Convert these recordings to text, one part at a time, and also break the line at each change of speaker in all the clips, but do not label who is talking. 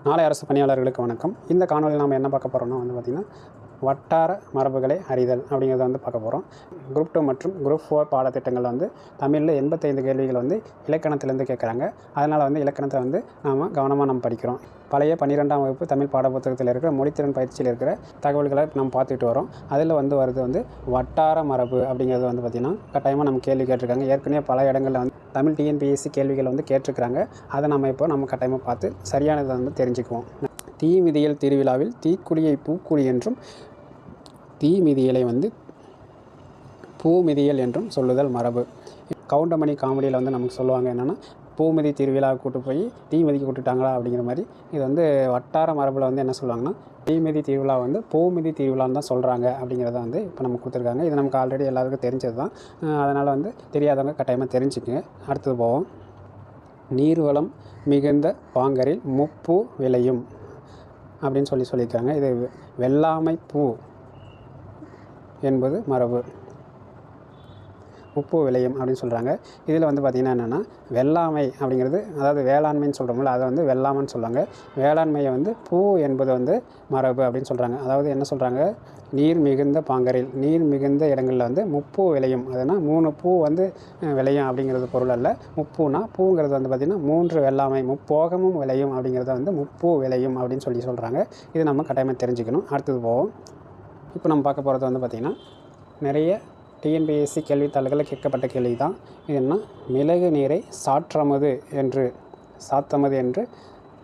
நாளை அரசு பணியாளர்களுக்கு வணக்கம். இந்த காணொலியில் நாம் என்ன பார்க்க போகிறோம்னா பார்த்திங்கன்னா, வட்டார மரபுகளை அறிதல் அப்படிங்கிறத பார்க்க போகிறோம். குரூப் 2 மற்றும் குரூப் 4 பாடத்திட்டங்களில் தமிழில் 85 கேள்விகள் இலக்கணத்திலேருந்து கேட்குறாங்க. அதனால் இலக்கணத்தை நாம் கவனமாக படிக்கிறோம். பழைய 12ஆம் வகுப்பு தமிழ் பாடப்புத்தகத்தில் இருக்கிற மொழித்திறன் பயிற்சியில் இருக்கிற தகவல்களை நம்ம பார்த்துட்டு வரோம். அதில் வருது வட்டார மரபு அப்படிங்கிறது பார்த்திங்கன்னா கட்டாயமாக நம்ம கேள்வி கேட்டிருக்காங்க. ஏற்கனவே பல இடங்களில் தமிழ் டிஎன்பிஎஸ்சி கேள்விகள் கேட்டிருக்கிறாங்க. அதை நம்ம கட்டாயமாக பார்த்து சரியானதை தெரிஞ்சுக்குவோம். தீ மிதியல் திருவிழாவில் தீக்குடியை பூக்குடி என்றும் தீ மிதியலை பூ மிதியல் என்றும் சொல்லுதல் மரபு. கவுண்டமணி காமெடியில் நமக்கு சொல்லுவாங்க என்னென்னா, பூமிதி திருவிழா கூட்டு போய் தீ மிதிக்க கூட்டுட்டாங்களா அப்படிங்கிற மாதிரி. இது வட்டார மரபில் என்ன சொல்லுவாங்கன்னா, தீமிதி திருவிழா பூமிதி திருவிழான்னு தான் சொல்கிறாங்க அப்படிங்கிறத இப்போ நமக்கு கொடுத்துருக்காங்க. இது நமக்கு ஆல்ரெடி எல்லாருக்கும் தெரிஞ்சது தான். அதனால் தெரியாதவங்க கட்டாயமாக தெரிஞ்சுக்குங்க. அடுத்தது போவோம். நீர்வளம் மிகுந்த பாங்கரில் முப்பூ விளையும் அப்படின்னு சொல்லியிருக்காங்க. இது வெள்ளாமை பூ என்பது மரபு. உப்பு விளையும் அப்படின்னு சொல்கிறாங்க. இதில் பார்த்திங்கன்னா என்னென்னா, வெள்ளாமை அப்படிங்கிறது, அதாவது வேளாண்மைன்னு சொல்கிறோம்ல, அதை வெள்ளாமைன்னு சொல்லுவாங்க. வேளாண்மையை பூ என்பது மரபு அப்படின்னு சொல்கிறாங்க. அதாவது என்ன சொல்கிறாங்க, நீர் மிகுந்த பாங்கரில், நீர் மிகுந்த இடங்களில் முப்பூ விளையும். அதனால் 3 பூ விளையும் அப்படிங்கிறது பொருள் அல்ல. முப்பூனா பூங்கிறது பார்த்திங்கன்னா 3 வெள்ளாமை முப்போகமும் விளையும் அப்படிங்கிறத முப்பூ விளையும் அப்படின்னு சொல்கிறாங்க. இது நம்ம கட்டாயமாக தெரிஞ்சுக்கணும். அடுத்தது போவோம். இப்போ நம்ம பார்க்க போகிறது பார்த்திங்கன்னா, நிறைய டிஎன்பிஎஸ்சி கேள்வித்தாள்களில் கேட்கப்பட்ட கேள்வி தான். இது என்ன, மிளகு நீரை சாற்றமது என்று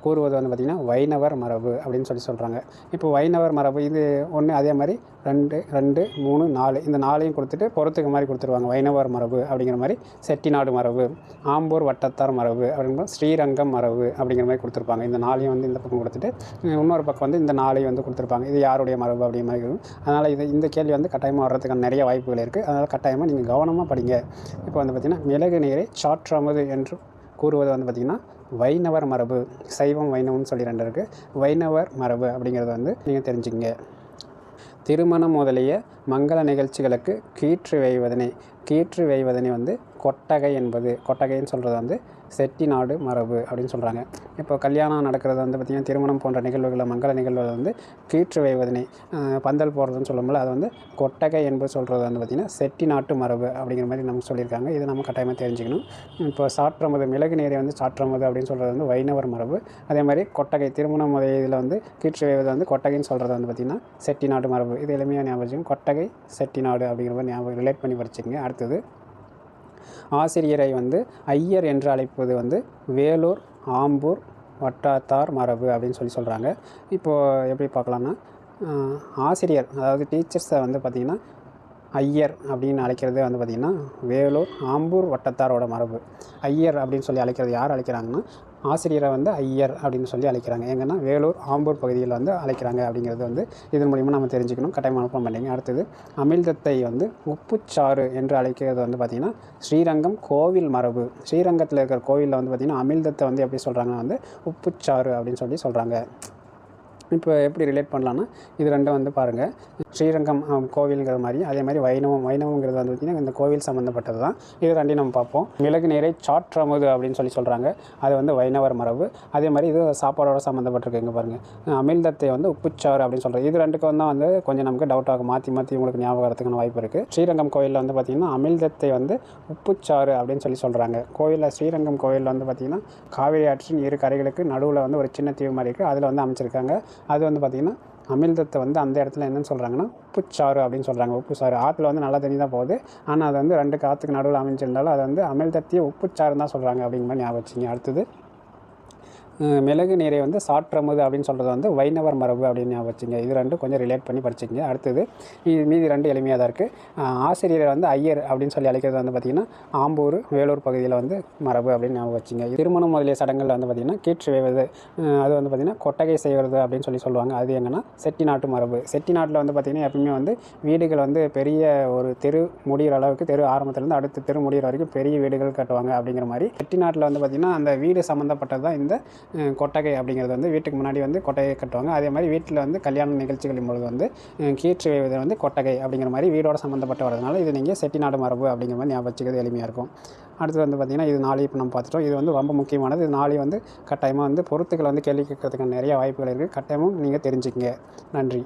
கூறுவது பார்த்திங்கன்னா வைணவர் மரபு அப்படின்னு சொல்கிறாங்க. இப்போ வைணவர் மரபு இது ஒன்று. அதே மாதிரி 2, 2, 3, 4 இந்த 4ஐயும் கொடுத்துட்டு பொறுத்துக்கு மாதிரி கொடுத்துருவாங்க. வைணவர் மரபு அப்படிங்கிற மாதிரி, செட்டிநாடு மரபு, ஆம்பூர் வட்டத்தார் மரபு அப்படிங்கிற ஸ்ரீரங்கம் மரபு அப்படிங்கிற மாதிரி கொடுத்துருப்பாங்க. இந்த 4ஐயும் இந்த பக்கம் கொடுத்துட்டு இன்னொரு பக்கம் இந்த 4ஐயும் கொடுத்துருப்பாங்க. இது யாருடைய மரபு அப்படிங்கிற மாதிரி இருக்கும். அதனால் இந்த கேள்வி கட்டாயமாக வர்றதுக்கான நிறைய வாய்ப்புகள் இருக்குது. அதனால் கட்டாயமாக நீங்கள் கவனமாக படிங்க. இப்போ பார்த்திங்கன்னா, மிளகு நீரை சாற்றமது என்று கூறுவது பார்த்திங்கன்னா வைணவர் மரபு. சைவம் வைணவம்னு சொல்லி 2 இருக்குது. வைணவர் மரபு அப்படிங்கிறத நீங்கள் தெரிஞ்சுக்கங்க. திருமணம் முதலிய மங்கள நிகழ்ச்சிகளுக்கு கீற்று வேய்வதனை கொட்டகை என்பது, கொட்டகைன்னு சொல்கிறது செட்டிநாடு மரபு அப்படின்னு சொல்கிறாங்க. இப்போ கல்யாணம் நடக்கிறது பார்த்திங்கன்னா, திருமணம் போன்ற நிகழ்வுகளில் மங்கள நிகழ்வுகள் கீற்று வேய்வதனை, பந்தல் போடுறதுன்னு சொல்லும்போது அது கொட்டகை என்பது சொல்கிறது பார்த்திங்கன்னா செட்டிநாட்டு மரபு அப்படிங்கிற மாதிரி நமக்கு சொல்லியிருக்காங்க. இது நம்ம கட்டாயமாக தெரிஞ்சுக்கணும். இப்போ சாற்றமது, மிளகு நீரை சாற்றமது அப்படின்னு சொல்கிறது வைணவர் மரபு. அதே மாதிரி கொட்டகை, திருமணம் இதில் கீற்று வேய்வது கொட்டகைன்னு சொல்கிறது பார்த்திங்கன்னா செட்டிநாடு மரபு. இது எளிமையாக ஞாபகம், கொட்டகை செட்டிநாடு அப்படிங்கிற மாதிரி ஞாபகம் ரிலேட் பண்ணி படிச்சுங்க. அடுத்தது, ஆசிரியரை ஐயர் என்று அழைப்பது வேலூர் ஆம்பூர் வட்டாத்தார் மரபு அப்படின்னு சொல்கிறாங்க. இப்போது எப்படி பார்க்கலான்னா, ஆசிரியர் அதாவது டீச்சர்ஸை பார்த்திங்கன்னா ஐயர் அப்படின்னு அழைக்கிறது பார்த்திங்கன்னா வேலூர் ஆம்பூர் வட்டத்தாரோட மரபு. ஐயர் அப்படின்னு அழைக்கிறது யார் அழைக்கிறாங்கன்னா, ஆசிரியரை ஐயர் அப்படின்னு அழைக்கிறாங்க. எங்கன்னா வேலூர் ஆம்பூர் பகுதியில் அழைக்கிறாங்க அப்படிங்கிறது இதன் மூலிமா நம்ம தெரிஞ்சுக்கணும். கட்டாயமாக அனுப்ப பண்ணிங்க. அடுத்தது, அமிழ்தத்தை உப்புச்சாறு என்று அழைக்கிறது பார்த்திங்கன்னா ஸ்ரீரங்கம் கோவில் மரபு. ஸ்ரீரங்கத்தில் இருக்கிற கோவிலில் பார்த்திங்கன்னா அமிழ்தத்தை எப்படி சொல்கிறாங்கன்னா உப்புச்சாறு அப்படின்னு சொல்கிறாங்க. இப்போ எப்படி ரிலேட் பண்ணலான்னா, இது 2 பாருங்கள். ஸ்ரீரங்கம் கோவில்ங்கிற மாதிரி, அதே மாதிரி வைணவங்கிறது பார்த்திங்கன்னா இந்த கோவில் சம்மந்தப்பட்டது தான். இது 2ஐயும் நம்ம பார்ப்போம். மிளகு நீரை சாற்றமது அப்படின்னு சொல்கிறாங்க. அது வைணவர் மரபு. அதே மாதிரி இது சாப்பாடோட சம்மந்தப்பட்டிருக்கு. இங்கே பாருங்கள், அமிழ்தத்தை உப்புச்சாறு அப்படின்னு சொல்கிறது. இது 2க்கும் தான் கொஞ்சம் நமக்கு டவுட் ஆகும். மாற்றி உங்களுக்கு ஞாபகம் வரதுக்கான வாய்ப்பு இருக்குது. ஸ்ரீரங்கம் கோவிலில் பார்த்திங்கன்னா அமிழ்தத்தை உப்புச்சாறு அப்படின்னு சொல்கிறாங்க. கோவிலில் ஸ்ரீரங்கம் கோவிலில் பார்த்திங்கன்னா காவிரி ஆற்றின் 2 கரைகளுக்கு நடுவில் ஒரு சின்ன தீவு மாதிரி இருக்குது. அதில் அமைச்சிருக்காங்க. அது பார்த்திங்கன்னா அமிழ்தத்தை அந்த இடத்துல என்னென்னு சொல்கிறாங்கன்னா உப்புச்சாறு அப்படின்னு சொல்கிறாங்க. உப்புச்சாறு ஆற்றுல நல்லா தண்ணி தான் போகுது. ஆனால் அது 2 காற்றுக்கு நடுவில் அமைஞ்சிருந்தாலும் அது அமிழ்தத்தையே உப்புச்சாறு தான் சொல்கிறாங்க அப்படிங்கிற மாதிரி ஞாபகம் வச்சுங்க. அடுத்தது, மிளகு நீரை சாற்றமது அப்படின்னு சொல்கிறது வைணவர் மரபு அப்படின்னு ஞாபகம் வச்சுங்க. இது 2 கொஞ்சம் ரிலேட் பண்ணி படிச்சுங்க. அடுத்தது, மீதி 2 எளிமையாக தான் இருக்குது. ஆசிரியரை ஐயர் அப்படின்னு அழைக்கிறது பார்த்திங்கன்னா ஆம்பூர் வேலூர் பகுதியில் மரபு அப்படின்னு ஞாபகம் வச்சுங்க. திருமணம் முதலிய சடங்குகளில் பார்த்திங்கன்னா கீற்று வேவது, அது பார்த்திங்கன்னா கொட்டகை செய்வது அப்படின்னு சொல்லுவாங்க. அது எங்கன்னா செட்டிநாட்டு மரபு. செட்டிநாட்டில் பார்த்திங்கன்னா எப்பவுமே வீடுகள் பெரிய ஒரு தெரு முடிகிற அளவுக்கு, தெரு ஆரம்பத்துலேருந்து அடுத்த தெரு முடிகிற வரைக்கும் பெரிய வீடுகள் கட்டுவாங்க அப்படிங்கிற மாதிரி. செட்டிநாட்டில் பார்த்திங்கன்னா அந்த வீடு சம்மந்தப்பட்டது தான் இந்த கொட்டகை அப்படிங்கிறது வந்து வீட்டுக்கு முன்னாடி வந்து கொட்டகை கட்டுவாங்க. அதே மாதிரி வீட்டில் வந்து கல்யாண நிகழ்ச்சிகளின் பொழுது வந்து கீற்று வைவது வந்து கொட்டகை அப்படிங்கிற மாதிரி வீடோட சம்மந்தப்பட்ட வரதுனால இது நீங்கள் செட்டிநாடு மரபு அப்படிங்கிற மாதிரி ஞாபகம் வச்சுக்கிறது எளிமையாக இருக்கும். அடுத்து வந்து பார்த்திங்கன்னா இது 4 இப்போ நம்ம பார்த்துட்டோம். இது வந்து ரொம்ப முக்கியமானது. இது 4 வந்து கட்டாயமாக வந்து பொறுத்துக்களை வந்து கேள்வி கேட்கறதுக்கான நிறைய வாய்ப்புகள் இருக்குது. கட்டாயமும் நீங்கள் தெரிஞ்சுக்கங்க. நன்றி.